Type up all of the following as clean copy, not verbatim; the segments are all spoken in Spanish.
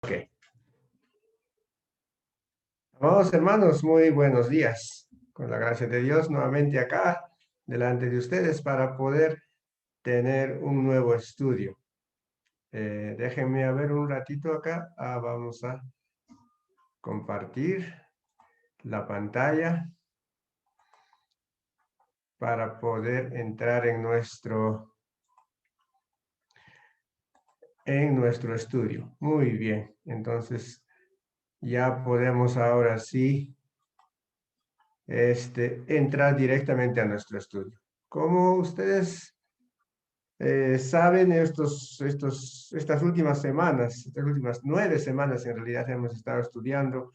Ok. Amados hermanos, muy buenos días. Con la gracia de Dios, nuevamente acá, delante de ustedes, para poder tener un nuevo estudio. Déjenme a ver un ratito acá. Vamos a compartir la pantalla para poder entrar en nuestro estudio. Muy bien. Entonces, ya podemos ahora sí entrar directamente a nuestro estudio. Como ustedes saben, estas últimas semanas, estas últimas 9 semanas en realidad hemos estado estudiando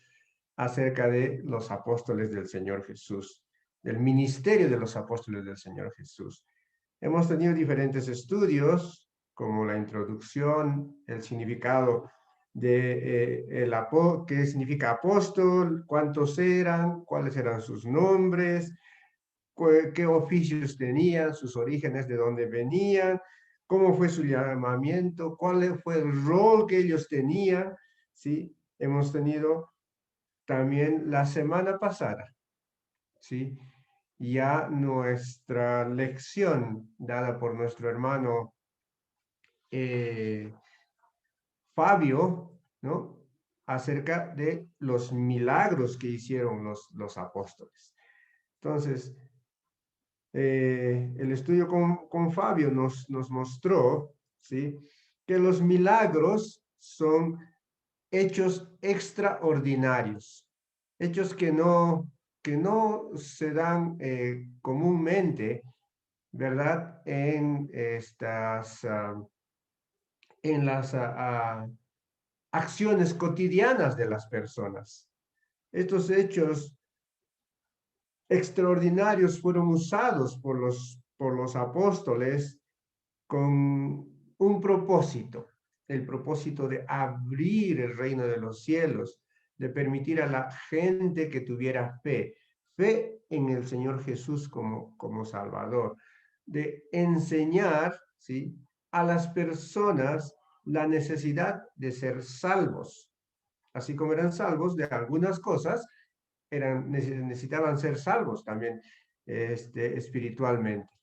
acerca de los apóstoles del Señor Jesús, del ministerio de los apóstoles del Señor Jesús. Hemos tenido diferentes estudios, como la introducción, el significado de qué significa apóstol, cuántos eran, cuáles eran sus nombres, qué oficios tenían, sus orígenes, de dónde venían, cómo fue su llamamiento, cuál fue el rol que ellos tenían, ¿sí? Hemos tenido también la semana pasada, ¿sí? Ya nuestra lección dada por nuestro hermano eh, Fabio, ¿no? Acerca de los milagros que hicieron los apóstoles. Entonces, el estudio con Fabio nos mostró, ¿sí? Que los milagros son hechos extraordinarios, hechos que no se dan comúnmente, ¿verdad? En las acciones cotidianas de las personas. Estos hechos extraordinarios fueron usados por los apóstoles con un propósito, el propósito de abrir el reino de los cielos, de permitir a la gente que tuviera fe en el Señor Jesús como Salvador, de enseñar, ¿sí?, a las personas la necesidad de ser salvos. Así como eran salvos de algunas cosas, necesitaban ser salvos también espiritualmente.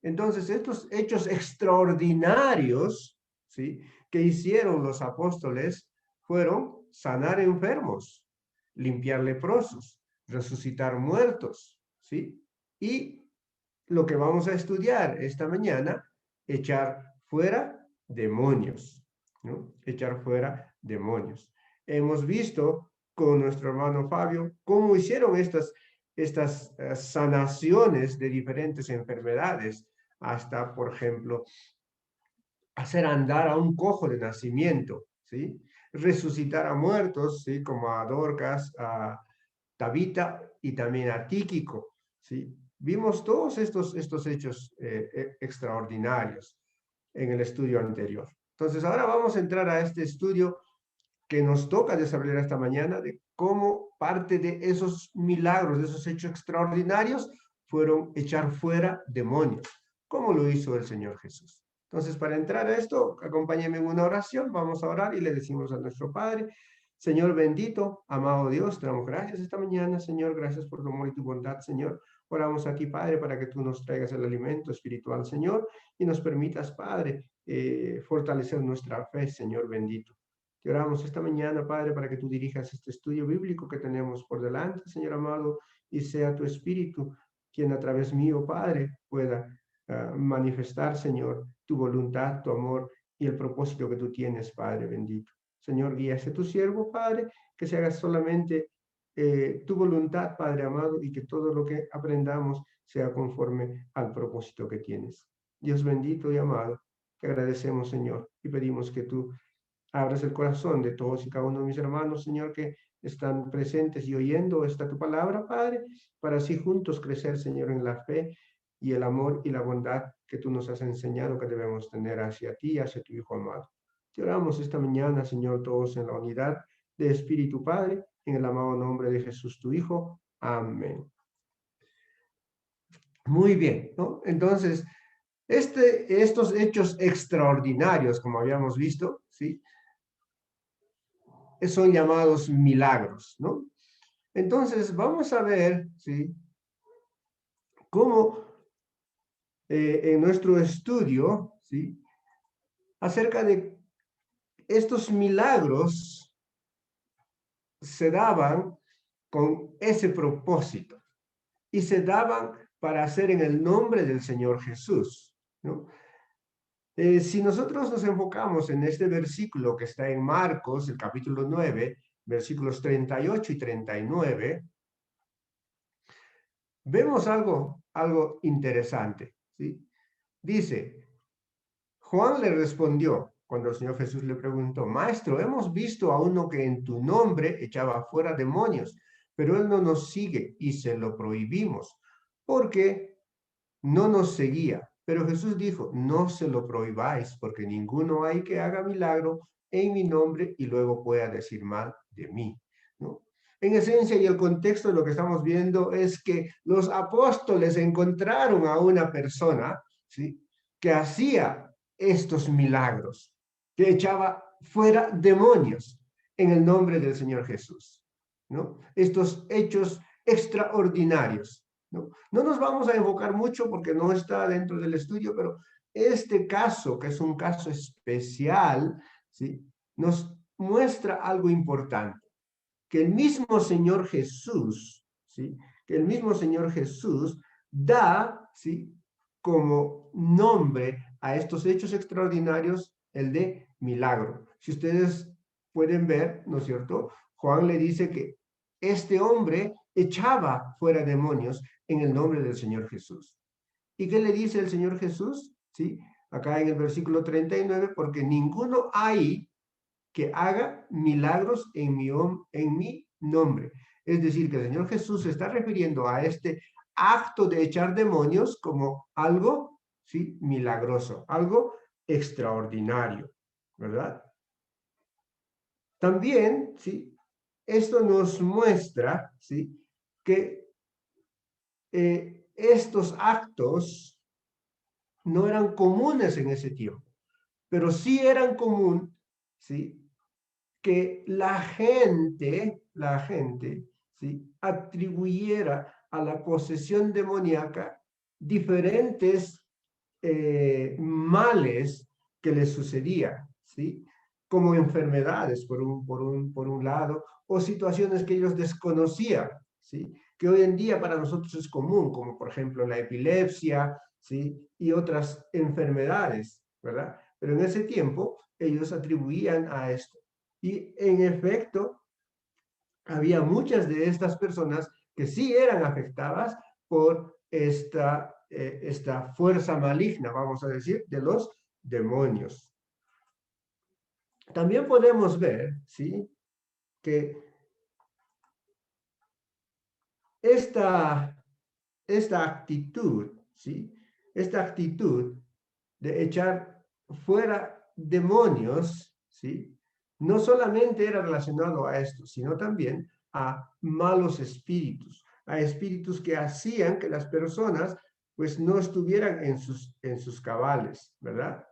Entonces, estos hechos extraordinarios, ¿sí?, que hicieron los apóstoles fueron sanar enfermos, limpiar leprosos, resucitar muertos, ¿sí? Y lo que vamos a estudiar esta mañana, echar fuera demonios, ¿no? Echar fuera demonios. Hemos visto con nuestro hermano Fabio cómo hicieron estas sanaciones de diferentes enfermedades, hasta, por ejemplo, hacer andar a un cojo de nacimiento, ¿sí? Resucitar a muertos, ¿sí? Como a Dorcas, a Tabita y también a Tíquico, ¿sí? Vimos todos estos hechos extraordinarios en el estudio anterior. Entonces, ahora vamos a entrar a este estudio que nos toca desarrollar esta mañana, de cómo parte de esos milagros, de esos hechos extraordinarios, fueron echar fuera demonios, como lo hizo el Señor Jesús. Entonces, para entrar a esto, acompáñenme en una oración, vamos a orar y le decimos a nuestro Padre: Señor bendito, amado Dios, te damos gracias esta mañana, Señor, gracias por tu amor y tu bondad, Señor. Oramos a ti, Padre, para que tú nos traigas el alimento espiritual, Señor, y nos permitas, Padre, fortalecer nuestra fe, Señor bendito. Te oramos esta mañana, Padre, para que tú dirijas este estudio bíblico que tenemos por delante, Señor amado, y sea tu Espíritu quien a través mío, Padre, pueda manifestar, Señor, tu voluntad, tu amor y el propósito que tú tienes, Padre bendito. Señor, guía a tu siervo, Padre, que se haga solamente tu voluntad, Padre amado, y que todo lo que aprendamos sea conforme al propósito que tienes. Dios bendito y amado, te agradecemos, Señor, y pedimos que tú abras el corazón de todos y cada uno de mis hermanos, Señor, que están presentes y oyendo esta tu palabra, Padre, para así juntos crecer, Señor, en la fe y el amor y la bondad que tú nos has enseñado que debemos tener hacia ti y hacia tu Hijo amado. Te oramos esta mañana, Señor, todos en la unidad de Espíritu Padre, en el amado nombre de Jesús, tu Hijo. Amén. Muy bien, ¿no? Entonces, estos hechos extraordinarios, como habíamos visto, ¿sí?, son llamados milagros, ¿no? Entonces, vamos a ver, ¿sí? Cómo en nuestro estudio, ¿sí? Acerca de estos milagros se daban con ese propósito y se daban para hacer en el nombre del Señor Jesús, ¿no? Si nosotros nos enfocamos en este versículo que está en Marcos, el capítulo 9, versículos 38 y 39, vemos algo interesante, ¿sí? Dice, Juan le respondió, cuando el Señor Jesús le preguntó, Maestro, hemos visto a uno que en tu nombre echaba fuera demonios, pero él no nos sigue y se lo prohibimos, porque no nos seguía. Pero Jesús dijo, no se lo prohibáis, porque ninguno hay que haga milagro en mi nombre y luego pueda decir mal de mí, ¿no? En esencia y el contexto de lo que estamos viendo es que los apóstoles encontraron a una persona, ¿sí? Que hacía estos milagros, que echaba fuera demonios en el nombre del Señor Jesús, ¿no? Estos hechos extraordinarios, ¿no? No nos vamos a enfocar mucho porque no está dentro del estudio, pero este caso, que es un caso especial, ¿sí? Nos muestra algo importante, que el mismo Señor Jesús, ¿sí? Que el mismo Señor Jesús da, ¿sí? Como nombre a estos hechos extraordinarios el de milagro. Si ustedes pueden ver, ¿no es cierto? Juan le dice que este hombre echaba fuera demonios en el nombre del Señor Jesús. ¿Y qué le dice el Señor Jesús? ¿Sí? Acá en el versículo 39, porque ninguno hay que haga milagros en mi nombre. Es decir, que el Señor Jesús se está refiriendo a este acto de echar demonios como algo, ¿sí? Milagroso, algo extraordinario, ¿verdad? También, ¿sí? Esto nos muestra, ¿sí? Que estos actos no eran comunes en ese tiempo, pero sí eran común, ¿sí? Que la gente, ¿sí? Atribuyera a la posesión demoníaca diferentes males que les sucedían, ¿sí? Como enfermedades, por un lado, o situaciones que ellos desconocían, ¿sí? Que hoy en día para nosotros es común, como por ejemplo la epilepsia, ¿sí? Y otras enfermedades, ¿verdad? Pero en ese tiempo ellos atribuían a esto. Y en efecto, había muchas de estas personas que sí eran afectadas por esta fuerza maligna, vamos a decir, de los demonios. También podemos ver, ¿sí? Que esta, esta actitud, ¿sí? Esta actitud de echar fuera demonios, ¿sí? No solamente era relacionado a esto, sino también a malos espíritus, a espíritus que hacían que las personas pues no estuvieran en sus cabales, ¿verdad?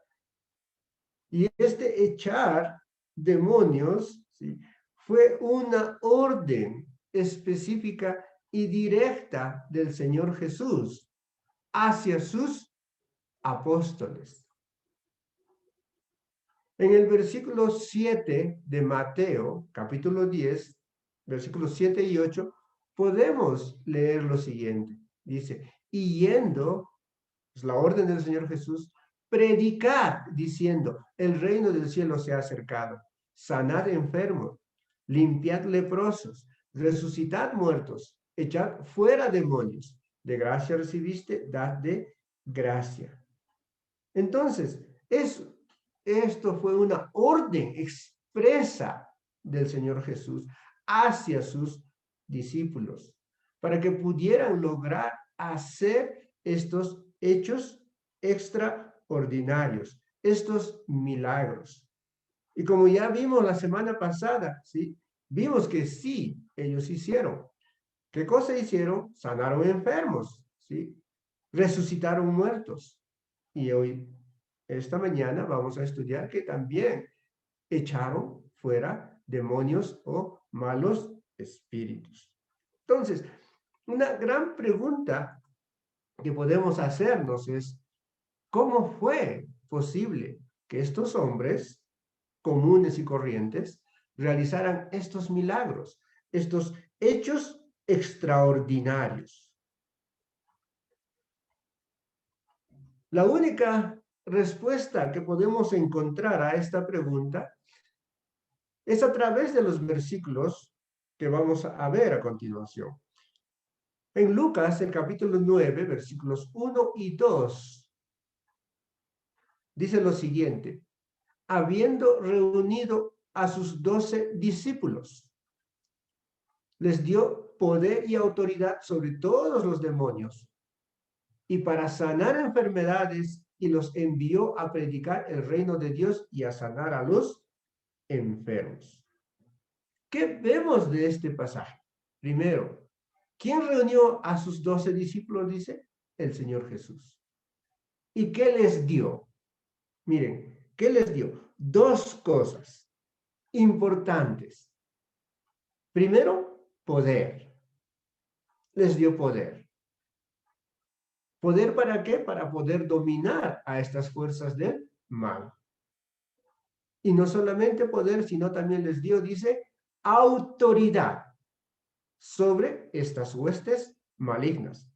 Y este echar demonios, ¿sí? Fue una orden específica y directa del Señor Jesús hacia sus apóstoles. En el versículo 7 de Mateo, capítulo 10, versículos 7 y 8, podemos leer lo siguiente. Dice, y yendo, es la orden del Señor Jesús, predicad diciendo, el reino del cielo se ha acercado, sanad enfermos, limpiad leprosos, resucitad muertos, echad fuera demonios. De gracia recibiste, dad de gracia. Entonces, esto fue una orden expresa del Señor Jesús hacia sus discípulos, para que pudieran lograr hacer estos hechos extraordinarios, estos milagros. Y como ya vimos la semana pasada, ¿sí? Vimos que sí, ellos hicieron. ¿Qué cosa hicieron? Sanaron enfermos, ¿sí? Resucitaron muertos. Y hoy, esta mañana, vamos a estudiar que también echaron fuera demonios o malos espíritus. Entonces, una gran pregunta que podemos hacernos es, ¿cómo fue posible que estos hombres comunes y corrientes realizaran estos milagros, estos hechos extraordinarios? La única respuesta que podemos encontrar a esta pregunta es a través de los versículos que vamos a ver a continuación. En Lucas, el capítulo 9, versículos 1 y 2, dice lo siguiente: habiendo reunido a sus 12 discípulos, les dio poder y autoridad sobre todos los demonios, y para sanar enfermedades, y los envió a predicar el reino de Dios y a sanar a los enfermos. ¿Qué vemos de este pasaje? Primero, ¿quién reunió a sus 12 discípulos? Dice el Señor Jesús. ¿Y qué les dio? Miren, ¿qué les dio? Dos cosas importantes. Primero, poder. Les dio poder. ¿Poder para qué? Para poder dominar a estas fuerzas del mal. Y no solamente poder, sino también les dio, dice, autoridad sobre estas huestes malignas.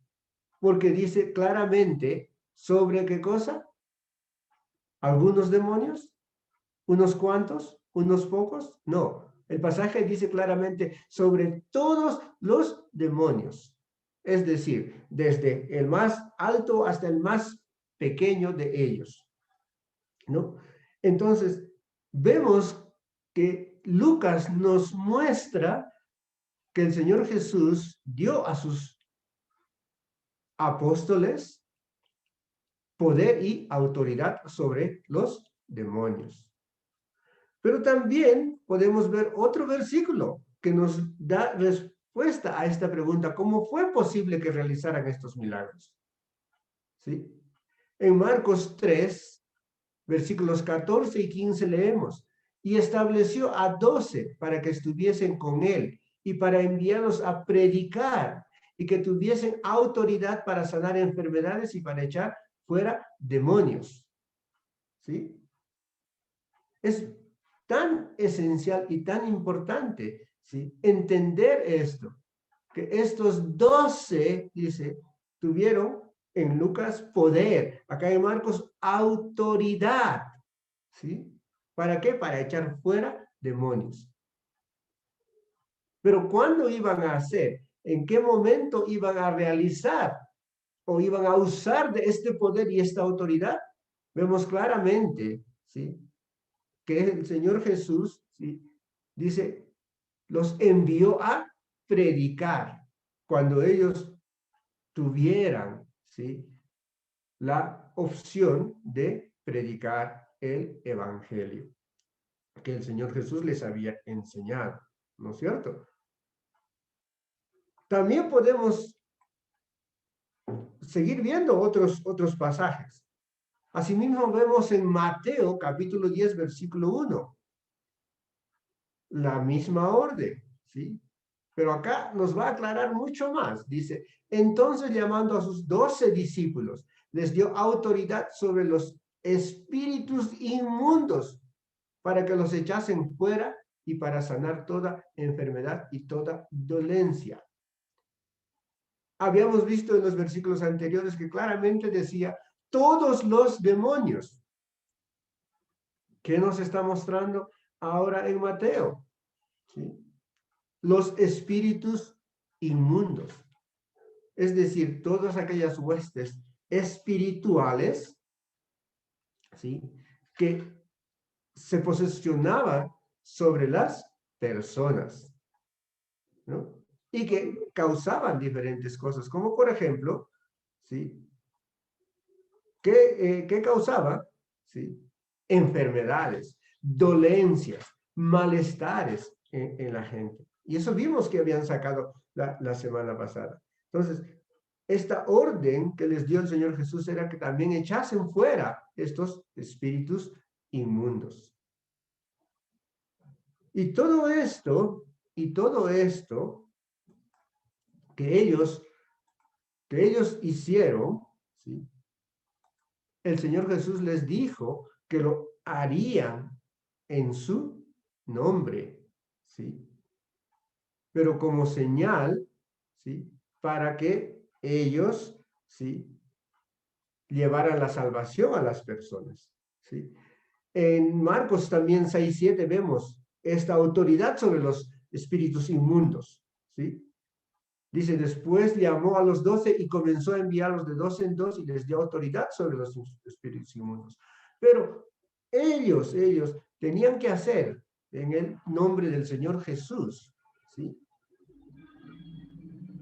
Porque dice claramente, ¿sobre qué cosa? ¿Algunos demonios? ¿Unos cuantos? ¿Unos pocos? No. El pasaje dice claramente sobre todos los demonios. Es decir, desde el más alto hasta el más pequeño de ellos, ¿no? Entonces, vemos que Lucas nos muestra que el Señor Jesús dio a sus apóstoles poder y autoridad sobre los demonios. Pero también podemos ver otro versículo que nos da respuesta a esta pregunta: ¿cómo fue posible que realizaran estos milagros? ¿Sí? En Marcos 3, versículos 14 y 15 leemos: y estableció a 12 para que estuviesen con él y para enviarlos a predicar y que tuviesen autoridad para sanar enfermedades y para echar fuera demonios. ¿Sí? Es tan esencial y tan importante, ¿sí?, entender esto, que estos 12, dice, tuvieron en Lucas poder, acá en Marcos autoridad, ¿sí? ¿Para qué? Para echar fuera demonios. Pero ¿cuándo iban a hacer? ¿En qué momento iban a realizar o iban a usar de este poder y esta autoridad? Vemos claramente, ¿sí?, que el Señor Jesús, ¿sí?, dice, los envió a predicar cuando ellos tuvieran, ¿sí?, la opción de predicar el evangelio que el Señor Jesús les había enseñado, ¿no es cierto? También podemos seguir viendo otros pasajes. Asimismo vemos en Mateo capítulo 10 versículo 1 la misma orden, ¿sí? Pero acá nos va a aclarar mucho más. Dice, entonces llamando a sus 12 discípulos, les dio autoridad sobre los espíritus inmundos para que los echasen fuera y para sanar toda enfermedad y toda dolencia. Habíamos visto en los versículos anteriores que claramente decía, todos los demonios. ¿Qué nos está mostrando ahora en Mateo? ¿Sí? Los espíritus inmundos, es decir, todas aquellas huestes espirituales, ¿sí?, que se posesionaban sobre las personas, ¿no?, y que causaban diferentes cosas, como por ejemplo, ¿sí?, ¿qué causaba? ¿Sí? Enfermedades, dolencias, malestares en la gente. Y eso vimos que habían sacado la semana pasada. Entonces, esta orden que les dio el Señor Jesús era que también echasen fuera estos espíritus inmundos. Y todo esto que ellos hicieron, ¿sí? El Señor Jesús les dijo que lo harían en su nombre, ¿sí? Pero como señal, ¿sí? Para que ellos, ¿sí? Llevaran la salvación a las personas, ¿sí? En Marcos también 6:7 vemos esta autoridad sobre los espíritus inmundos, ¿sí? Dice, después llamó a los 12 y comenzó a enviarlos de dos en dos y les dio autoridad sobre los espíritus inmundos. Pero ellos tenían que hacer en el nombre del Señor Jesús, ¿sí?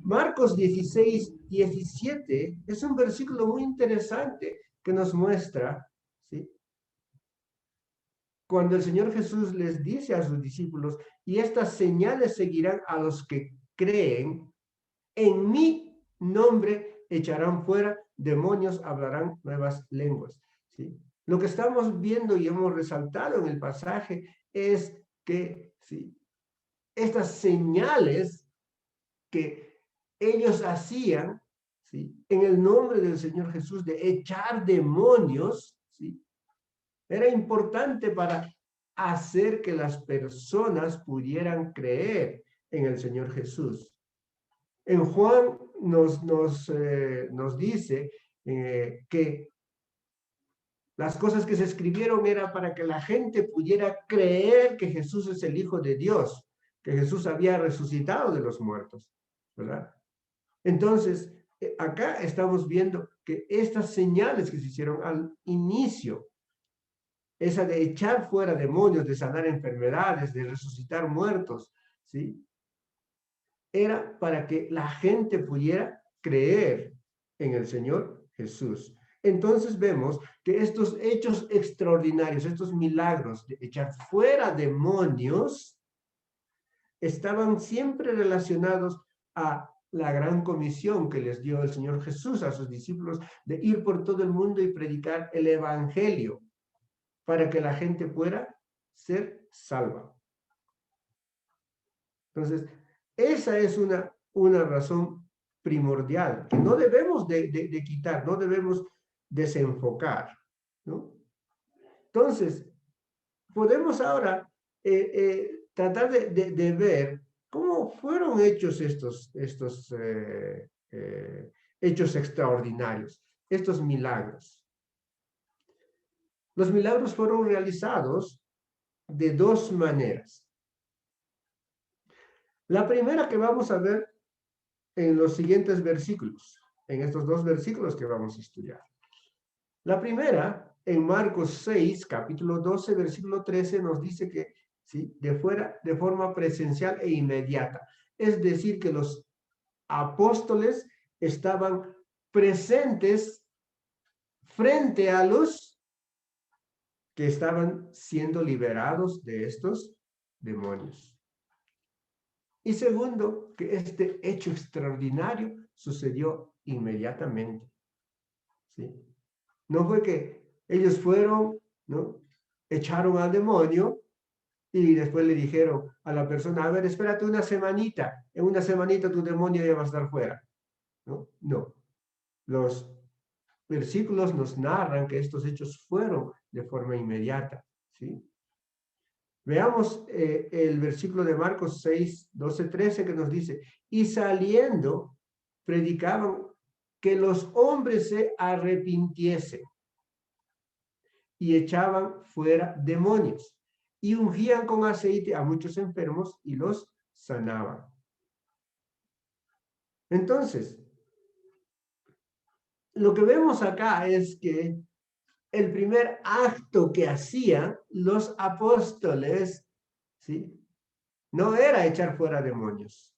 Marcos 16:17 es un versículo muy interesante que nos muestra, ¿sí? Cuando el Señor Jesús les dice a sus discípulos, y estas señales seguirán a los que creen, en mi nombre echarán fuera demonios, hablarán nuevas lenguas, ¿sí? Lo que estamos viendo y hemos resaltado en el pasaje es que, ¿sí? Estas señales que ellos hacían, ¿sí? En el nombre del Señor Jesús de echar demonios, ¿sí? Era importante para hacer que las personas pudieran creer en el Señor Jesús. En Juan nos dice que las cosas que se escribieron era para que la gente pudiera creer que Jesús es el Hijo de Dios, que Jesús había resucitado de los muertos, ¿verdad? Entonces, acá estamos viendo que estas señales que se hicieron al inicio, esa de echar fuera demonios, de sanar enfermedades, de resucitar muertos, ¿sí? Era para que la gente pudiera creer en el Señor Jesús. Entonces vemos que estos hechos extraordinarios, estos milagros de echar fuera demonios, estaban siempre relacionados a la gran comisión que les dio el Señor Jesús a sus discípulos de ir por todo el mundo y predicar el Evangelio para que la gente pueda ser salva. Entonces, esa es una razón primordial que no debemos de quitar, no debemos desenfocar, ¿no? Entonces, podemos ahora tratar de ver cómo fueron hechos estos hechos extraordinarios, estos milagros. Los milagros fueron realizados de dos maneras. La primera que vamos a ver en los siguientes versículos, en estos dos versículos que vamos a estudiar. La primera, en Marcos 6, capítulo 12, versículo 13, nos dice que, ¿sí? De forma presencial e inmediata. Es decir, que los apóstoles estaban presentes frente a los que estaban siendo liberados de estos demonios. Y segundo, que este hecho extraordinario sucedió inmediatamente, ¿sí? No fue que ellos fueron, ¿no? Echaron al demonio y después le dijeron a la persona, a ver, espérate una semanita, en una semanita tu demonio ya va a estar fuera, ¿no? No. Los versículos nos narran que estos hechos fueron de forma inmediata, ¿sí? Veamos el versículo de Marcos 6, 12, 13 que nos dice, y saliendo, predicaban que los hombres se arrepintiesen y echaban fuera demonios y ungían con aceite a muchos enfermos y los sanaban. Entonces, lo que vemos acá es que el primer acto que hacían los apóstoles, ¿sí? No era echar fuera demonios.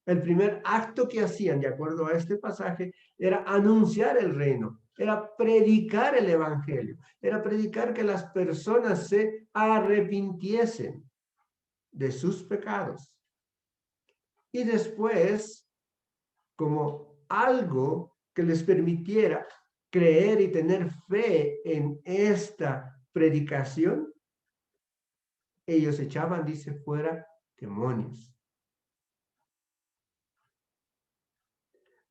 El primer acto que hacían, de acuerdo a este pasaje, era anunciar el reino, era predicar el evangelio, era predicar que las personas se arrepintiesen de sus pecados. Y después, como algo que les permitiera creer y tener fe en esta predicación, ellos echaban, dice, fuera demonios.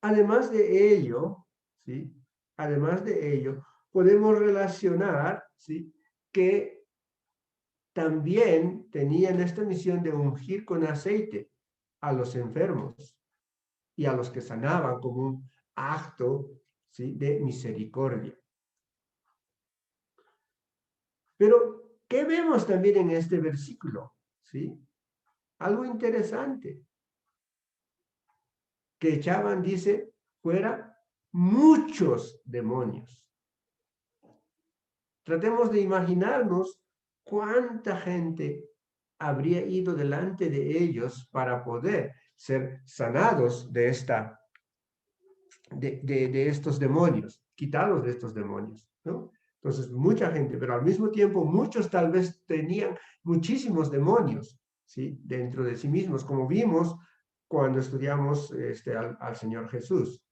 Además de ello, ¿sí? Además de ello, podemos relacionar, ¿sí? Que también tenían esta misión de ungir con aceite a los enfermos y a los que sanaban como un acto, ¿sí? De misericordia. Pero, ¿qué vemos también en este versículo? ¿Sí? Algo interesante. Que echaban, dice, fuera muchos demonios. Tratemos de imaginarnos cuánta gente habría ido delante de ellos para poder ser sanados de estos demonios, quitados de estos demonios, ¿no? Entonces, mucha gente, pero al mismo tiempo muchos tal vez tenían muchísimos demonios, ¿sí? Dentro de sí mismos, como vimos cuando estudiamos al Señor Jesús.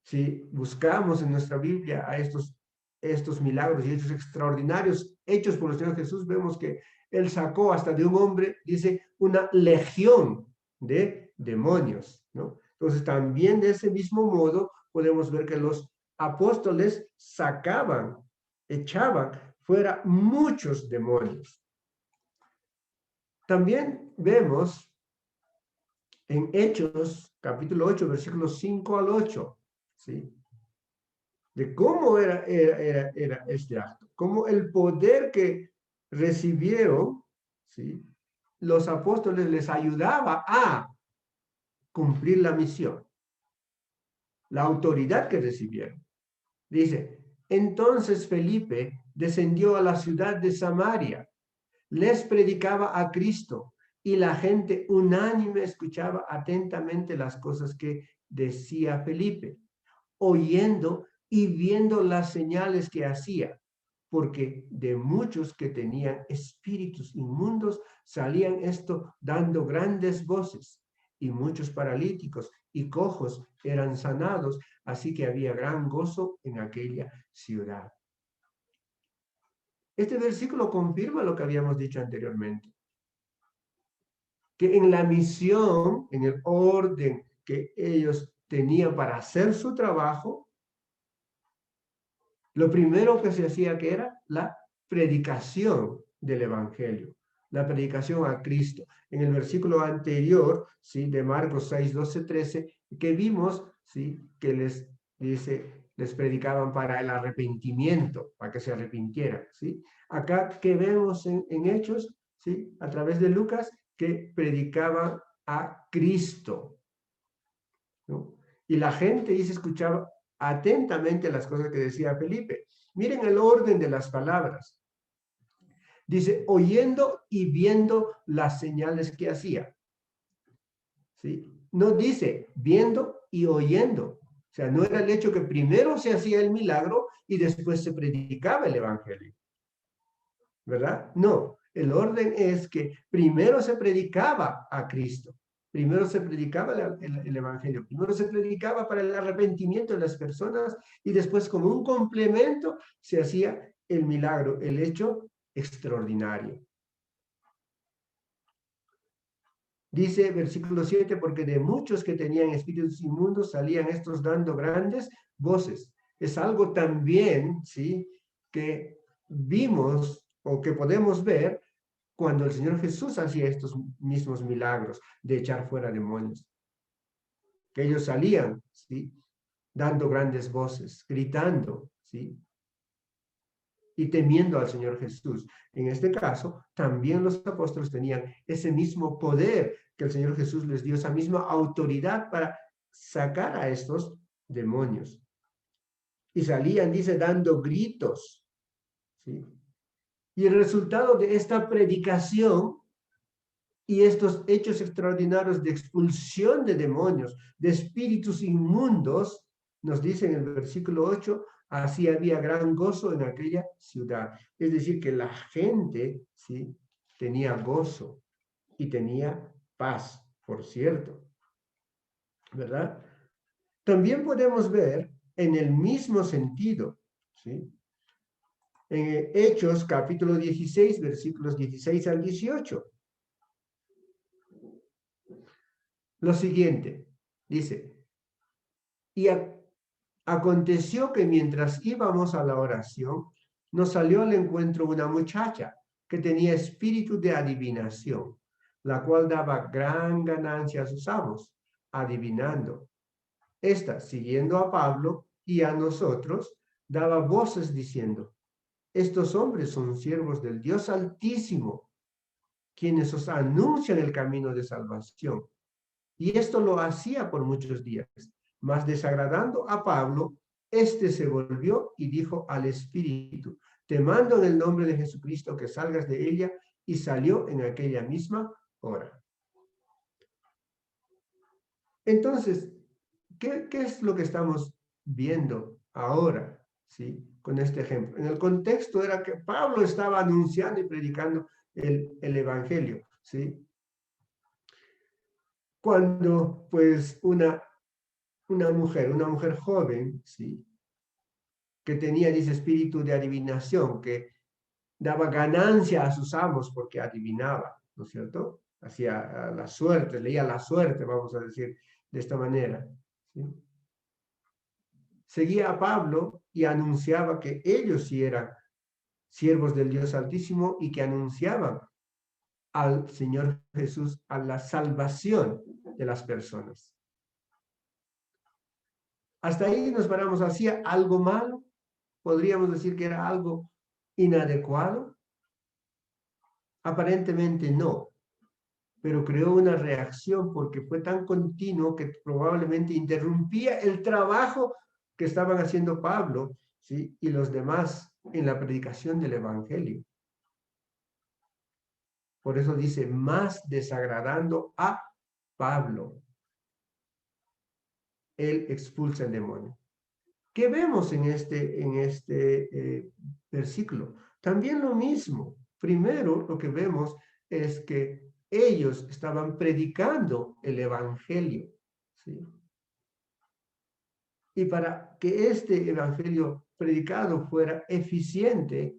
Si buscamos en nuestra Biblia a estos milagros y hechos extraordinarios hechos por el Señor Jesús, vemos que Él sacó hasta de un hombre, dice, una legión de demonios, ¿no? Entonces, también de ese mismo modo podemos ver que los apóstoles sacaban, echaban fuera muchos demonios. También vemos en Hechos, capítulo 8, versículos 5 al 8, ¿sí? De cómo era este acto, cómo el poder que recibieron, ¿sí? Los apóstoles les ayudaba a cumplir la misión, la autoridad que recibieron. Dice, entonces Felipe descendió a la ciudad de Samaria, les predicaba a Cristo y la gente unánime escuchaba atentamente las cosas que decía Felipe, oyendo y viendo las señales que hacía, porque de muchos que tenían espíritus inmundos salían esto dando grandes voces, y muchos paralíticos y cojos eran sanados, así que había gran gozo en aquella ciudad. Este versículo confirma lo que habíamos dicho anteriormente, que en la misión, en el orden que ellos tenían para hacer su trabajo, lo primero que se hacía que era la predicación del Evangelio, la predicación a Cristo. En el versículo anterior, ¿sí? De Marcos 6, 12, 13, que vimos, ¿sí? Que les dice, les predicaban para el arrepentimiento, para que se arrepintieran, ¿sí? Acá que vemos en Hechos, ¿sí? A través de Lucas, que predicaban a Cristo, ¿no? Y la gente dice, escuchaba atentamente las cosas que decía Felipe. Miren el orden de las palabras. Dice, oyendo y viendo las señales que hacía. ¿Sí? No dice viendo y oyendo. O sea, no era el hecho que primero se hacía el milagro y después se predicaba el evangelio. ¿Verdad? No, el orden es que primero se predicaba a Cristo. Primero se predicaba el evangelio, primero se predicaba para el arrepentimiento de las personas y después como un complemento se hacía el milagro, el hecho extraordinario. Dice versículo 7, porque de muchos que tenían espíritus inmundos salían estos dando grandes voces. Es algo también, ¿sí? Que vimos o que podemos ver cuando el Señor Jesús hacía estos mismos milagros de echar fuera demonios. Que ellos salían, ¿sí? Dando grandes voces, gritando, ¿sí? Y temiendo al Señor Jesús. En este caso, también los apóstoles tenían ese mismo poder que el Señor Jesús les dio, esa misma autoridad para sacar a estos demonios. Y salían, dice, dando gritos, ¿sí? Y el resultado de esta predicación y estos hechos extraordinarios de expulsión de demonios, de espíritus inmundos, nos dice en el versículo 8, así había gran gozo en aquella ciudad. Es decir, que la gente, ¿sí? Tenía gozo y tenía paz, por cierto, ¿verdad? También podemos ver en el mismo sentido, ¿sí? en Hechos capítulo 16, versículos 16 al 18. Lo siguiente, dice, y aconteció que mientras íbamos a la oración, nos salió al encuentro una muchacha que tenía espíritu de adivinación, la cual daba gran ganancia a sus amos, adivinando. Esta, siguiendo a Pablo y a nosotros, daba voces diciendo, estos hombres son siervos del Dios Altísimo, quienes os anuncian el camino de salvación. Y esto lo hacía por muchos días. Mas desagradando a Pablo, éste se volvió y dijo al espíritu, te mando en el nombre de Jesucristo que salgas de ella, y salió en aquella misma hora. Entonces, ¿qué es lo que estamos viendo ahora? ¿Sí? Con este ejemplo. En el contexto era que Pablo estaba anunciando y predicando el evangelio. ¿Sí? Cuando pues una mujer joven, ¿sí? Que tenía ese espíritu de adivinación, que daba ganancia a sus amos porque adivinaba, ¿no es cierto? Hacía la suerte, leía la suerte, vamos a decir de esta manera. ¿Sí? Seguía a Pablo y anunciaba que ellos sí eran siervos del Dios Altísimo y que anunciaban al Señor Jesús, a la salvación de las personas. Hasta ahí nos paramos. ¿Hacía algo malo? ¿Podríamos decir que era algo inadecuado? Aparentemente no, pero creó una reacción porque fue tan continuo que probablemente interrumpía el trabajo que estaban haciendo Pablo, ¿sí? Y los demás en la predicación del Evangelio. Por eso dice, más desagradando a Pablo. Él expulsa el demonio. ¿Qué vemos en este versículo? También lo mismo. Primero, lo que vemos es que ellos estaban predicando el Evangelio, ¿sí? Y para que este Evangelio predicado fuera eficiente,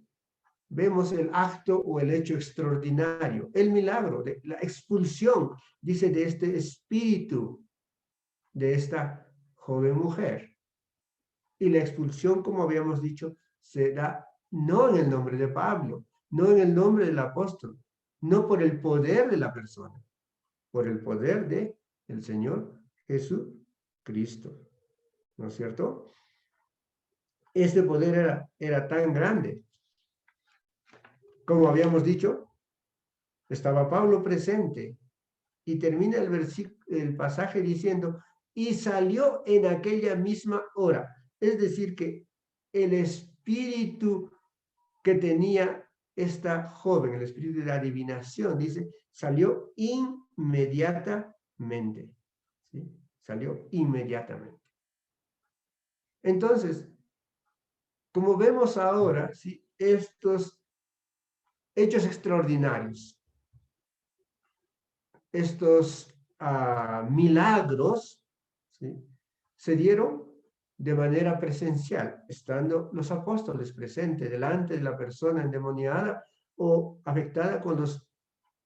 vemos el acto o el hecho extraordinario, el milagro de la expulsión, dice, de este espíritu de esta joven mujer. Y la expulsión, como habíamos dicho, se da no en el nombre de Pablo, no en el nombre del apóstol, no por el poder de la persona, por el poder de el Señor Jesucristo. ¿No es cierto? Este poder era tan grande. Como habíamos dicho, estaba Pablo presente y termina el pasaje diciendo, y salió en aquella misma hora. Es decir, que el espíritu que tenía esta joven, el espíritu de adivinación, dice, salió inmediatamente. ¿Sí? Salió inmediatamente. Entonces, como vemos ahora, ¿sí? Estos hechos extraordinarios, estos milagros, ¿sí? Se dieron de manera presencial, estando los apóstoles presentes delante de la persona endemoniada o afectada con los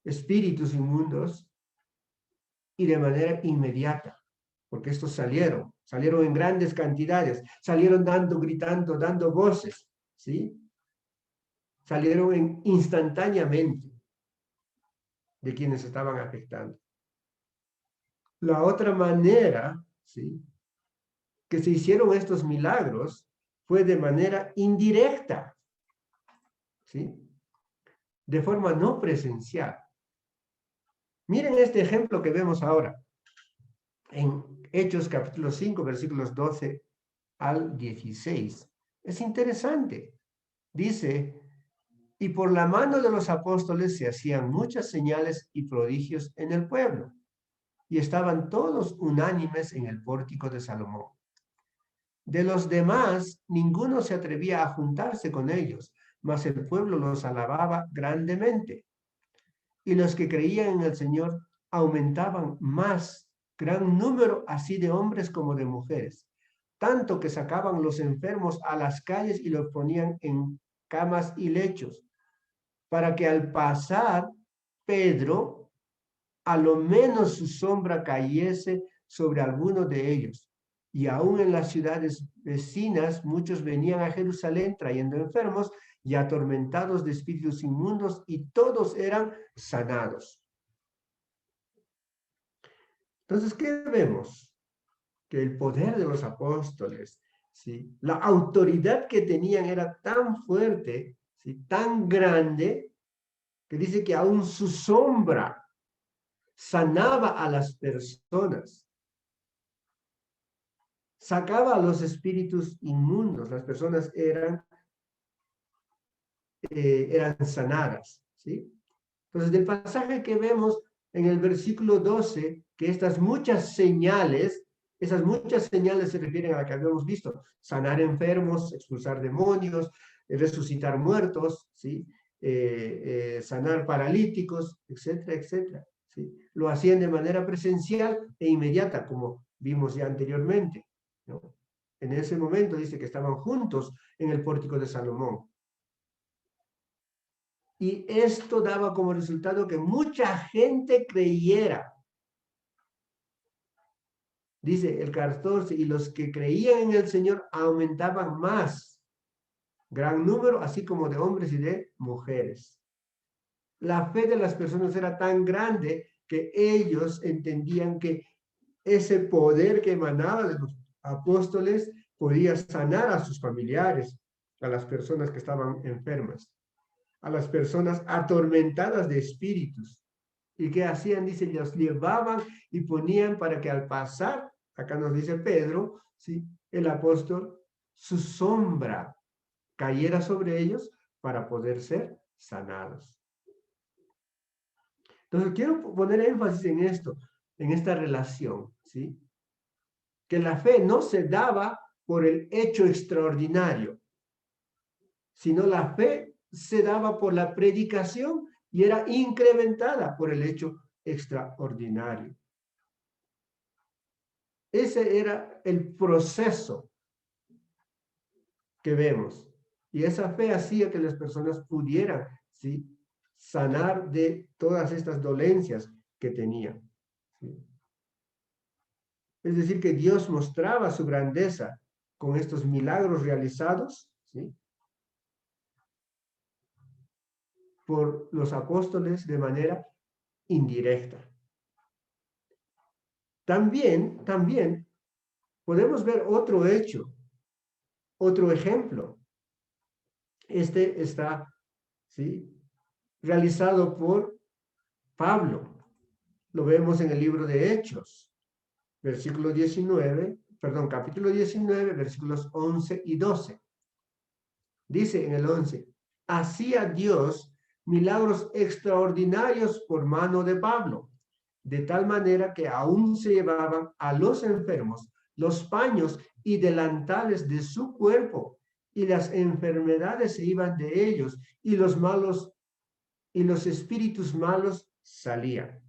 espíritus inmundos, y de manera inmediata, porque estos salieron en grandes cantidades, salieron gritando, dando voces, ¿sí? Salieron instantáneamente de quienes estaban afectando. La otra manera, ¿sí?, que se hicieron estos milagros fue de manera indirecta, ¿sí?, de forma no presencial. Miren este ejemplo que vemos ahora en Hechos capítulo 5, versículos 12 al 16. Es interesante. Dice, y por la mano de los apóstoles se hacían muchas señales y prodigios en el pueblo, y estaban todos unánimes en el pórtico de Salomón. De los demás, ninguno se atrevía a juntarse con ellos, mas el pueblo los alababa grandemente. Y los que creían en el Señor aumentaban más, gran número así de hombres como de mujeres, tanto que sacaban los enfermos a las calles y los ponían en camas y lechos, para que al pasar Pedro, a lo menos su sombra cayese sobre alguno de ellos. Y aún en las ciudades vecinas, muchos venían a Jerusalén trayendo enfermos y atormentados de espíritus inmundos, y todos eran sanados. Entonces, ¿qué vemos? Que el poder de los apóstoles, ¿sí? La autoridad que tenían era tan fuerte, ¿sí? Tan grande, que dice que aún su sombra sanaba a las personas, sacaba a los espíritus inmundos, las personas eran sanadas, ¿sí? Entonces, del pasaje que vemos en el versículo 12, que estas muchas señales, esas muchas señales se refieren a la que habíamos visto: sanar enfermos, expulsar demonios, resucitar muertos, ¿sí? Sanar paralíticos, etcétera, etcétera, ¿sí? Lo hacían de manera presencial e inmediata, como vimos ya anteriormente, ¿no? En ese momento dice que estaban juntos en el pórtico de Salomón. Y esto daba como resultado que mucha gente creyera. Dice el 14, y los que creían en el Señor aumentaban más, gran número, así como de hombres y de mujeres. La fe de las personas era tan grande que ellos entendían que ese poder que emanaba de los apóstoles podía sanar a sus familiares, a las personas que estaban enfermas, a las personas atormentadas de espíritus. ¿Y qué hacían? Dice, los llevaban y ponían para que al pasar, acá nos dice Pedro, ¿sí? El apóstol, su sombra cayera sobre ellos para poder ser sanados. Entonces, quiero poner énfasis en esto, en esta relación, ¿sí? Que la fe no se daba por el hecho extraordinario, sino la fe se daba por la predicación y era incrementada por el hecho extraordinario. Ese era el proceso que vemos. Y esa fe hacía que las personas pudieran, ¿sí?, sanar de todas estas dolencias que tenían, ¿sí? Es decir, que Dios mostraba su grandeza con estos milagros realizados, ¿sí?, por los apóstoles de manera indirecta. También podemos ver otro hecho, otro ejemplo. Este está, ¿sí?, realizado por Pablo. Lo vemos en el libro de Hechos, capítulo 19, versículos 11 y 12. Dice en el 11, hacía Dios milagros extraordinarios por mano de Pablo, de tal manera que aún se llevaban a los enfermos los paños y delantales de su cuerpo, y las enfermedades se iban de ellos, y los espíritus malos salían.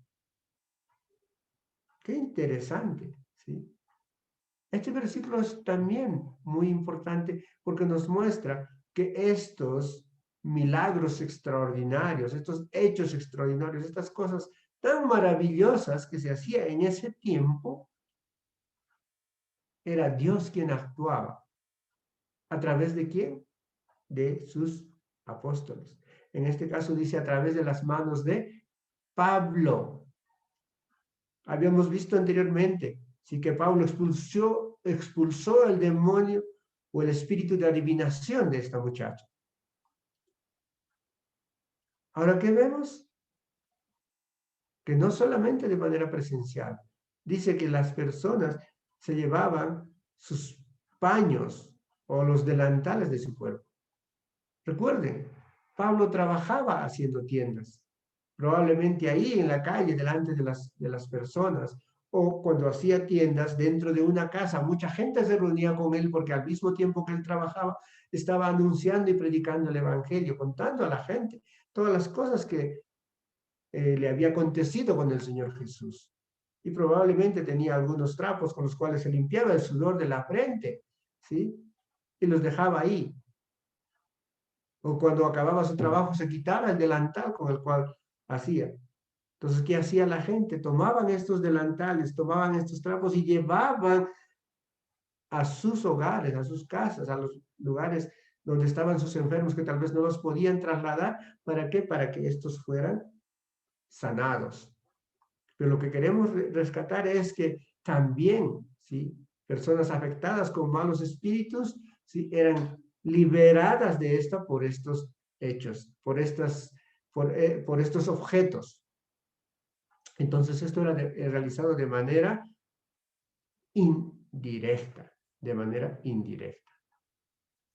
Qué interesante, ¿sí? Este versículo es también muy importante porque nos muestra que estos milagros extraordinarios, estos hechos extraordinarios, estas cosas tan maravillosas que se hacían en ese tiempo, era Dios quien actuaba. ¿A través de quién? De sus apóstoles. En este caso dice a través de las manos de Pablo. Habíamos visto anteriormente, sí, que Pablo expulsó el demonio o el espíritu de adivinación de esta muchacha. Ahora, ¿qué vemos? Que no solamente de manera presencial, dice que las personas se llevaban sus paños o los delantales de su cuerpo. Recuerden, Pablo trabajaba haciendo tiendas, probablemente ahí en la calle, delante de las personas, o cuando hacía tiendas dentro de una casa. Mucha gente se reunía con él porque al mismo tiempo que él trabajaba, estaba anunciando y predicando el evangelio, contando a la gente todas las cosas que le había acontecido con el Señor Jesús. Y probablemente tenía algunos trapos con los cuales se limpiaba el sudor de la frente, ¿sí? Y los dejaba ahí. O cuando acababa su trabajo se quitaba el delantal con el cual hacía. Entonces, ¿qué hacía la gente? Tomaban estos delantales, tomaban estos trapos y llevaban a sus hogares, a sus casas, a los lugares donde estaban sus enfermos que tal vez no los podían trasladar. ¿Para qué? Para que estos fueran sanados. Pero lo que queremos rescatar es que también, ¿sí?, personas afectadas con malos espíritus, ¿sí?, eran liberadas de esta por estos hechos, por estos objetos. Entonces esto era realizado de manera indirecta, de manera indirecta.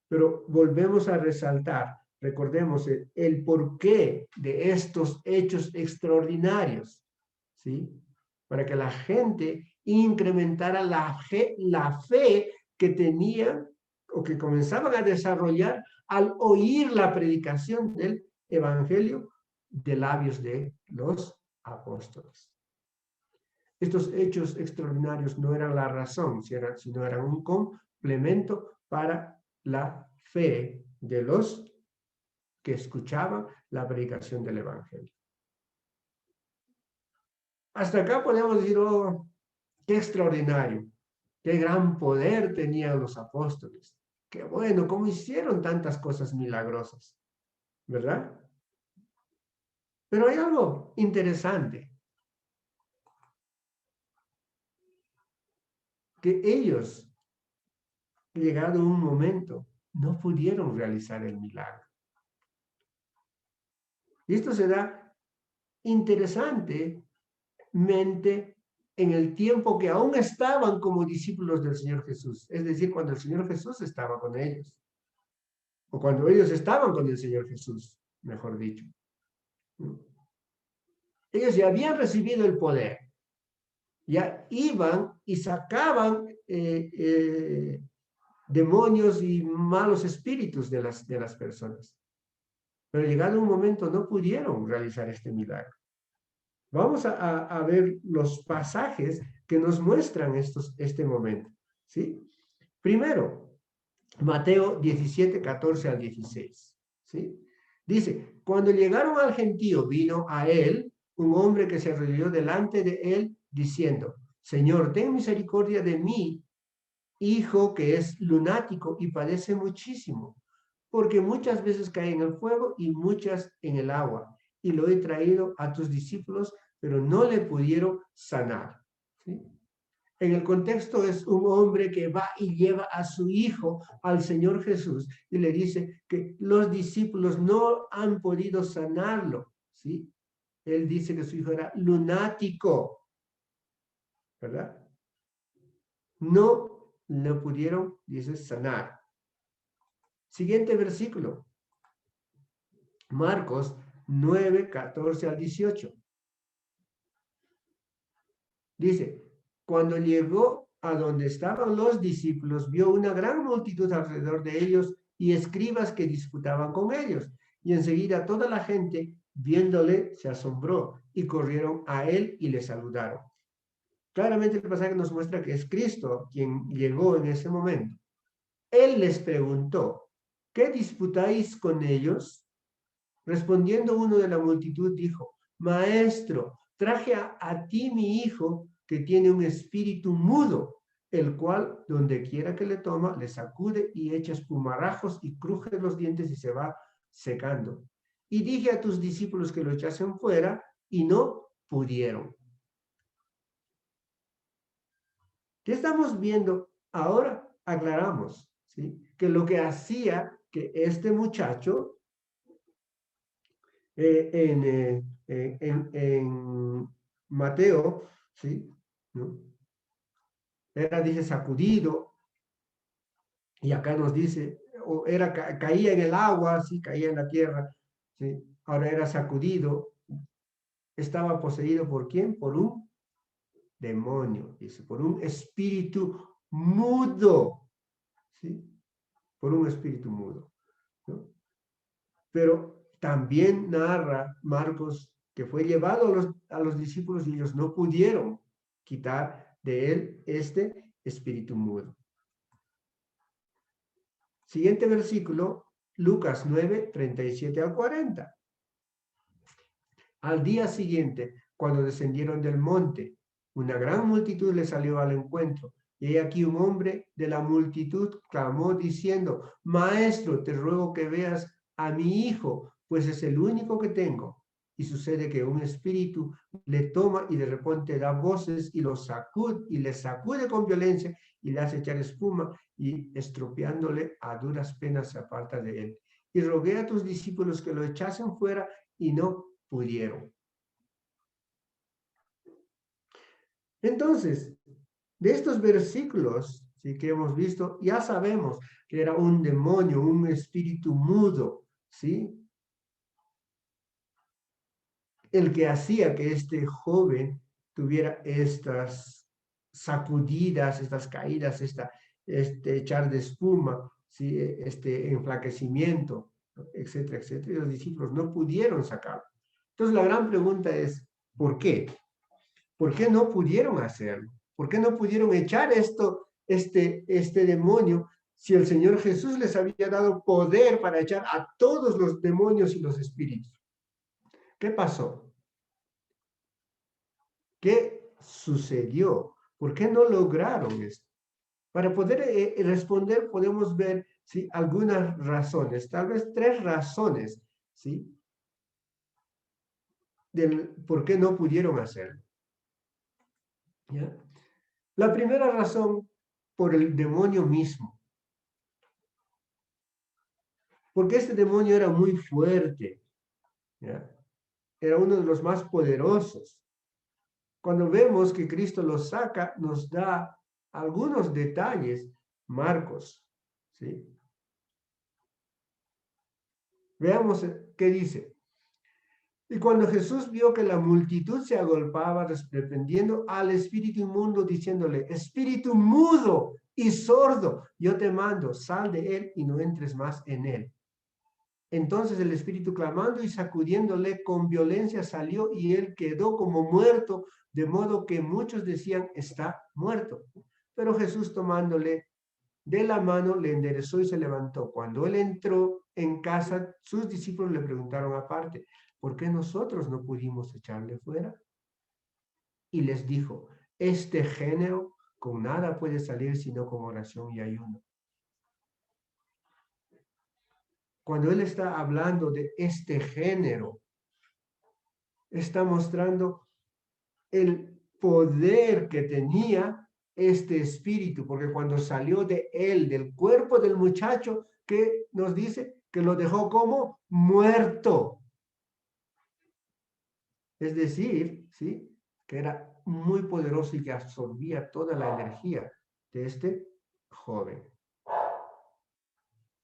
Pero volvemos a resaltar, recordemos el porqué de estos hechos extraordinarios, ¿sí? Para que la gente incrementara la fe que tenían o que comenzaban a desarrollar al oír la predicación del evangelio de labios de los apóstoles. Estos hechos extraordinarios no eran la razón, sino eran un complemento para la fe de los que escuchaban la predicación del evangelio. Hasta acá podemos decir, oh, qué extraordinario, qué gran poder tenían los apóstoles. Qué bueno, cómo hicieron tantas cosas milagrosas, ¿verdad? Pero hay algo interesante, que ellos, llegado un momento, no pudieron realizar el milagro. Y esto se da interesantemente en el tiempo que aún estaban como discípulos del Señor Jesús, es decir, cuando el Señor Jesús estaba con ellos, o cuando ellos estaban con el Señor Jesús, mejor dicho. Ellos ya habían recibido el poder, ya iban y sacaban demonios y malos espíritus de las personas. Pero llegado un momento no pudieron realizar este milagro. Vamos a ver los pasajes que nos muestran este momento, ¿sí? Primero, Mateo 17, 14 al 16, ¿sí? Dice, cuando llegaron al gentío, vino a él un hombre que se arrodilló delante de él, diciendo, Señor, ten misericordia de mí, hijo que es lunático y padece muchísimo, porque muchas veces cae en el fuego y muchas en el agua. Y lo he traído a tus discípulos, pero no le pudieron sanar. ¿Sí? En el contexto es un hombre que va y lleva a su hijo al Señor Jesús y le dice que los discípulos no han podido sanarlo. ¿Sí? Él dice que su hijo era lunático, ¿verdad? No lo pudieron, dice, sanar. Siguiente versículo. Marcos 9, 14 al 18. Dice, cuando llegó a donde estaban los discípulos, vio una gran multitud alrededor de ellos y escribas que disputaban con ellos. Y enseguida toda la gente, viéndole, se asombró y corrieron a él y le saludaron. Claramente el pasaje nos muestra que es Cristo quien llegó en ese momento. Él les preguntó, ¿qué disputáis con ellos? Respondiendo uno de la multitud dijo, Maestro, traje a ti mi hijo que tiene un espíritu mudo, el cual donde quiera que le toma, le sacude y echa espumarajos y cruje los dientes y se va secando. Y dije a tus discípulos que lo echasen fuera y no pudieron. ¿Qué estamos viendo? Ahora aclaramos, ¿sí?, que lo que hacía que este muchacho en Mateo, ¿sí?, ¿no?, era, dice, sacudido, y acá nos dice, o era, caía en el agua, ¿sí?, caía en la tierra, ¿sí?, ahora era sacudido, estaba poseído ¿por quién? Por un demonio, dice, por un espíritu mudo, ¿sí?, por un espíritu mudo, ¿no? Pero también narra Marcos que fue llevado a los discípulos y ellos no pudieron quitar de él este espíritu mudo. Siguiente versículo, Lucas 9, 37 al 40. Al día siguiente, cuando descendieron del monte, una gran multitud le salió al encuentro. Y aquí un hombre de la multitud clamó diciendo: Maestro, te ruego que veas a mi hijo, pues es el único que tengo. Y sucede que un espíritu le toma y de repente da voces y le sacude con violencia y le hace echar espuma, y estropeándole a duras penas se aparta de él. Y rogué a tus discípulos que lo echasen fuera y no pudieron. Entonces, de estos versículos, ¿sí?, que hemos visto, ya sabemos que era un demonio, un espíritu mudo, ¿sí?, el que hacía que este joven tuviera estas sacudidas, estas caídas, este echar de espuma, ¿sí?, este enflaquecimiento, etcétera, etcétera. Y los discípulos no pudieron sacarlo. Entonces la gran pregunta es, ¿por qué? ¿Por qué no pudieron hacerlo? ¿Por qué no pudieron echar este demonio, si el Señor Jesús les había dado poder para echar a todos los demonios y los espíritus? ¿Qué pasó? ¿Qué sucedió? ¿Por qué no lograron esto? Para poder responder podemos ver, ¿sí?, algunas razones, tal vez 3 razones, ¿sí?, del por qué no pudieron hacerlo, ¿ya? La primera razón, por el demonio mismo, porque este demonio era muy fuerte, ¿ya? Era uno de los más poderosos. Cuando vemos que Cristo lo saca, nos da algunos detalles, Marcos, ¿sí? Veamos qué dice. Y cuando Jesús vio que la multitud se agolpaba, reprendiendo al espíritu inmundo, diciéndole: Espíritu mudo y sordo, yo te mando, sal de él y no entres más en él. Entonces el espíritu, clamando y sacudiéndole con violencia, salió, y él quedó como muerto, de modo que muchos decían: está muerto. Pero Jesús, tomándole de la mano, le enderezó y se levantó. Cuando él entró en casa, sus discípulos le preguntaron aparte: ¿por qué nosotros no pudimos echarle fuera? Y les dijo: este género con nada puede salir sino con oración y ayuno. Cuando él está hablando de este género, está mostrando el poder que tenía este espíritu, porque cuando salió de él, del cuerpo del muchacho, ¿qué nos dice? Que lo dejó como muerto. Es decir, ¿sí?, que era muy poderoso y que absorbía toda la energía de este joven.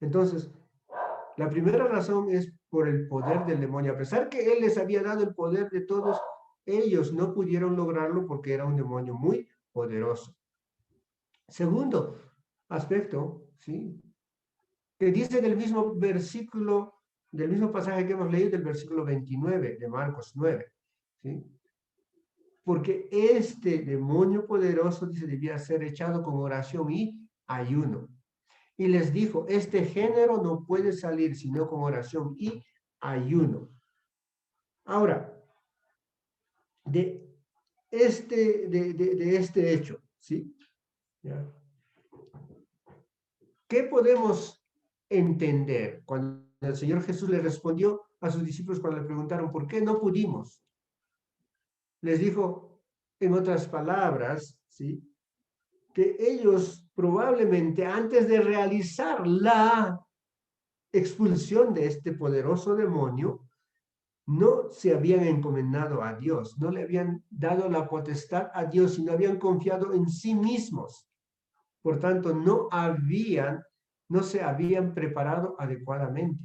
Entonces, la primera razón es por el poder del demonio. A pesar que él les había dado el poder de todos, ellos no pudieron lograrlo porque era un demonio muy poderoso. Segundo aspecto, ¿sí?, que dice del mismo versículo, del mismo pasaje que hemos leído, del versículo 29 de Marcos 9, ¿sí? Porque este demonio poderoso, dice, debía ser echado con oración y ayuno. Y les dijo: este género no puede salir sino con oración y ayuno. Ahora, de este hecho, ¿sí?, ¿ya?, ¿qué podemos entender cuando el Señor Jesús le respondió a sus discípulos cuando le preguntaron por qué no pudimos? Les dijo, en otras palabras, ¿sí?, que ellos probablemente, antes de realizar la expulsión de este poderoso demonio, no se habían encomendado a Dios, no le habían dado la potestad a Dios, sino habían confiado en sí mismos. Por tanto, no se habían preparado adecuadamente.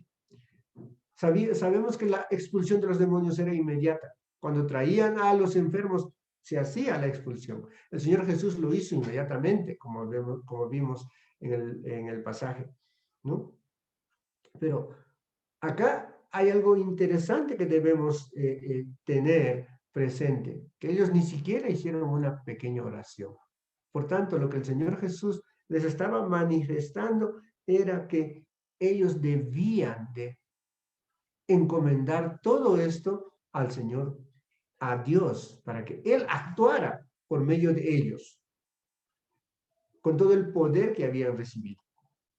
Sabemos que la expulsión de los demonios era inmediata. Cuando traían a los enfermos, se hacía la expulsión. El Señor Jesús lo hizo inmediatamente, como vimos en el pasaje, ¿no? Pero acá hay algo interesante que debemos tener presente, que ellos ni siquiera hicieron una pequeña oración. Por tanto, lo que el Señor Jesús les estaba manifestando era que ellos debían de encomendar todo esto al Señor, a Dios, para que Él actuara por medio de ellos, con todo el poder que habían recibido,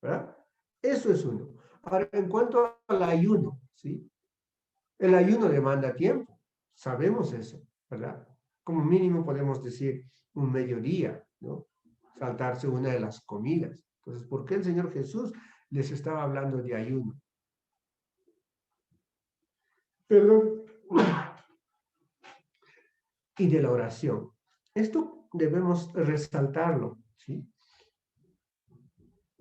¿verdad? Eso es uno. Ahora, en cuanto al ayuno, ¿sí? El ayuno demanda tiempo, sabemos eso, ¿verdad? Como mínimo podemos decir un mediodía, ¿no? Saltarse una de las comidas. Entonces, ¿por qué el Señor Jesús les estaba hablando de ayuno? Perdón. Y de la oración. Esto debemos resaltarlo, ¿sí?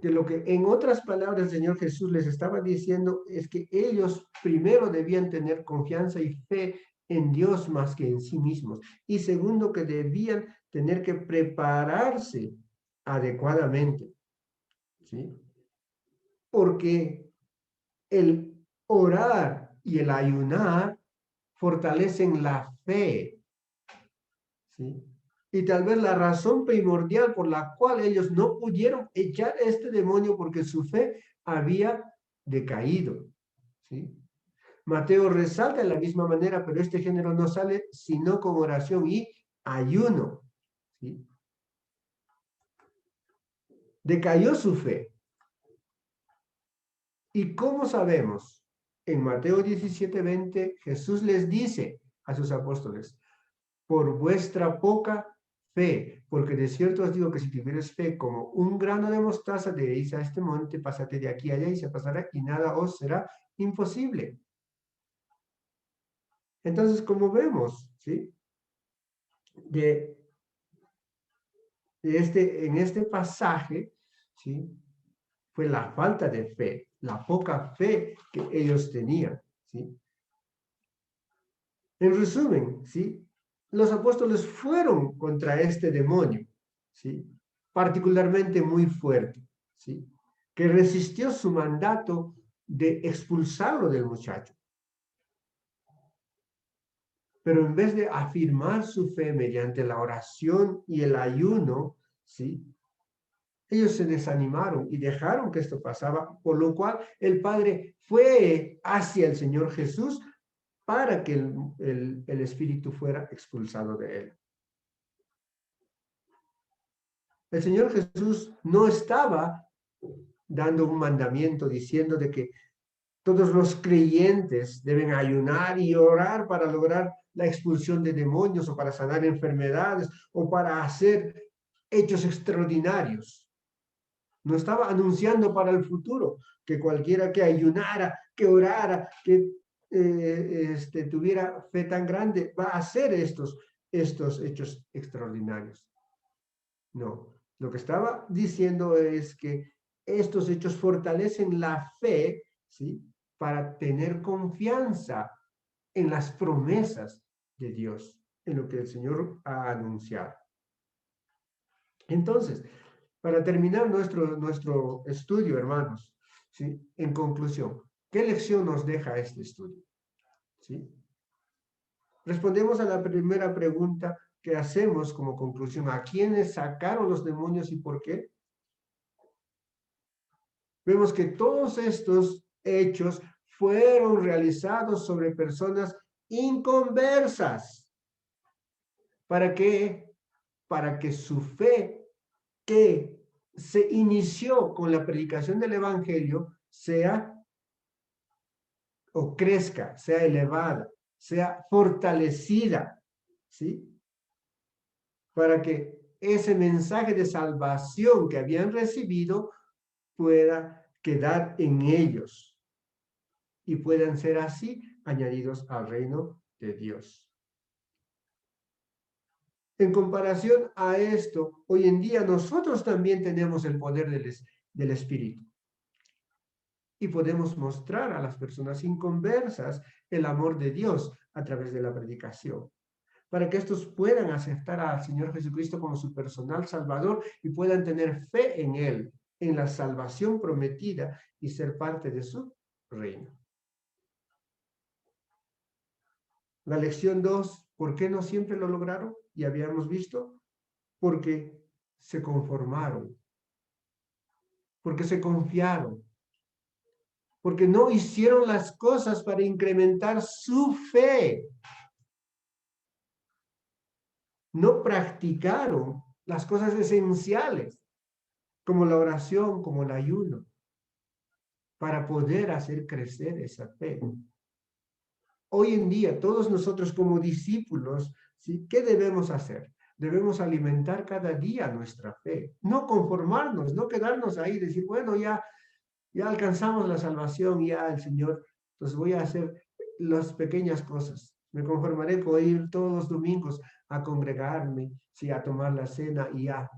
Que lo que en otras palabras el Señor Jesús les estaba diciendo es que ellos primero debían tener confianza y fe en Dios más que en sí mismos. Y segundo, que debían tener que prepararse adecuadamente, ¿sí? Porque el orar y el ayunar fortalecen la fe, ¿sí? Y tal vez la razón primordial por la cual ellos no pudieron echar este demonio porque su fe había decaído, ¿sí? Mateo resalta de la misma manera, pero este género no sale sino con oración y ayuno, ¿sí? Decayó su fe. ¿Y cómo sabemos? En Mateo 17:20, Jesús les dice a sus apóstoles, por vuestra poca fe, porque de cierto os digo que si tuvieres fe como un grano de mostaza, diréis a este monte, pásate de aquí a allá y se pasará y nada os será imposible. Entonces, como vemos, ¿sí? De en este pasaje, ¿sí? Fue la falta de fe, la poca fe que ellos tenían, ¿sí? En resumen, ¿sí? Los apóstoles fueron contra este demonio, ¿sí? Particularmente muy fuerte, ¿sí? Que resistió su mandato de expulsarlo del muchacho. Pero en vez de afirmar su fe mediante la oración y el ayuno, ¿sí? Ellos se desanimaron y dejaron que esto pasaba, por lo cual el Padre fue hacia el Señor Jesús para que el espíritu fuera expulsado de él. El Señor Jesús no estaba dando un mandamiento diciendo de que todos los creyentes deben ayunar y orar para lograr la expulsión de demonios o para sanar enfermedades o para hacer hechos extraordinarios. No estaba anunciando para el futuro que cualquiera que ayunara, que orara, que tuviera fe tan grande, va a hacer estos hechos extraordinarios. No, lo que estaba diciendo es que estos hechos fortalecen la fe, ¿sí? Para tener confianza en las promesas de Dios, en lo que el Señor ha anunciado. Entonces, para terminar nuestro estudio, hermanos, ¿sí? En conclusión, ¿qué lección nos deja este estudio? ¿Sí? Respondemos a la primera pregunta que hacemos como conclusión. ¿A quiénes sacaron los demonios y por qué? Vemos que todos estos hechos fueron realizados sobre personas inconversas. ¿Para qué? Para que su fe, que se inició con la predicación del Evangelio, sea o crezca, sea elevada, sea fortalecida, ¿sí? Para que ese mensaje de salvación que habían recibido pueda quedar en ellos y puedan ser así añadidos al reino de Dios. En comparación a esto, hoy en día nosotros también tenemos el poder del Espíritu y podemos mostrar a las personas inconversas el amor de Dios a través de la predicación, para que estos puedan aceptar al Señor Jesucristo como su personal Salvador y puedan tener fe en Él, en la salvación prometida y ser parte de su reino. La lección 2, ¿por qué no siempre lo lograron? Y habíamos visto, porque se conformaron, porque se confiaron, porque no hicieron las cosas para incrementar su fe. No practicaron las cosas esenciales, como la oración, como el ayuno, para poder hacer crecer esa fe. Hoy en día, todos nosotros como discípulos, ¿sí? ¿Qué debemos hacer? Debemos alimentar cada día nuestra fe, no conformarnos, no quedarnos ahí, decir, bueno, ya alcanzamos la salvación, ya el Señor, entonces voy a hacer las pequeñas cosas. Me conformaré con ir todos los domingos a congregarme, sí, a tomar la cena y ya.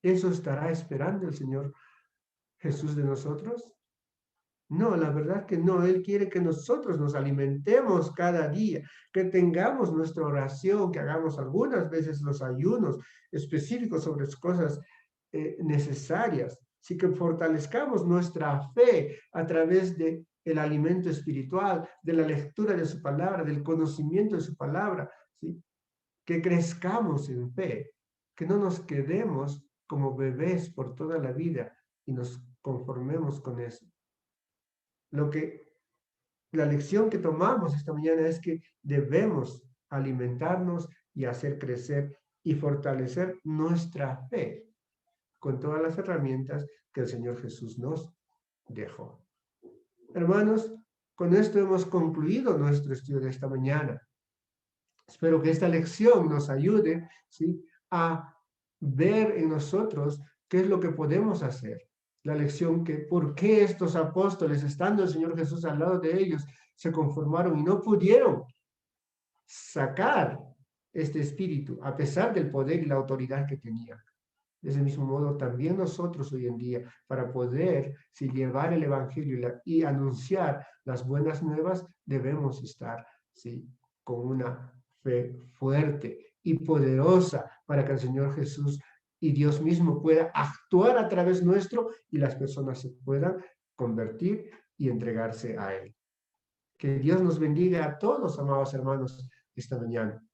¿Eso estará esperando el Señor Jesús de nosotros? No, la verdad que no. Él quiere que nosotros nos alimentemos cada día, que tengamos nuestra oración, que hagamos algunas veces los ayunos específicos sobre las cosas necesarias, sí que fortalezcamos nuestra fe a través de el alimento espiritual, de la lectura de su palabra, del conocimiento de su palabra, ¿sí? Que crezcamos en fe, que no nos quedemos como bebés por toda la vida y nos conformemos con eso. La lección que tomamos esta mañana es que debemos alimentarnos y hacer crecer y fortalecer nuestra fe con todas las herramientas que el Señor Jesús nos dejó. Hermanos, con esto hemos concluido nuestro estudio de esta mañana. Espero que esta lección nos ayude, ¿sí?, a ver en nosotros qué es lo que podemos hacer. La lección que por qué estos apóstoles, estando el Señor Jesús al lado de ellos, se conformaron y no pudieron sacar este espíritu, a pesar del poder y la autoridad que tenían. De ese mismo modo, también nosotros hoy en día, para poder llevar el Evangelio y anunciar las buenas nuevas, debemos estar, ¿sí?, con una fe fuerte y poderosa para que el Señor Jesús y Dios mismo pueda actuar a través nuestro y las personas se puedan convertir y entregarse a Él. Que Dios nos bendiga a todos, amados hermanos, esta mañana.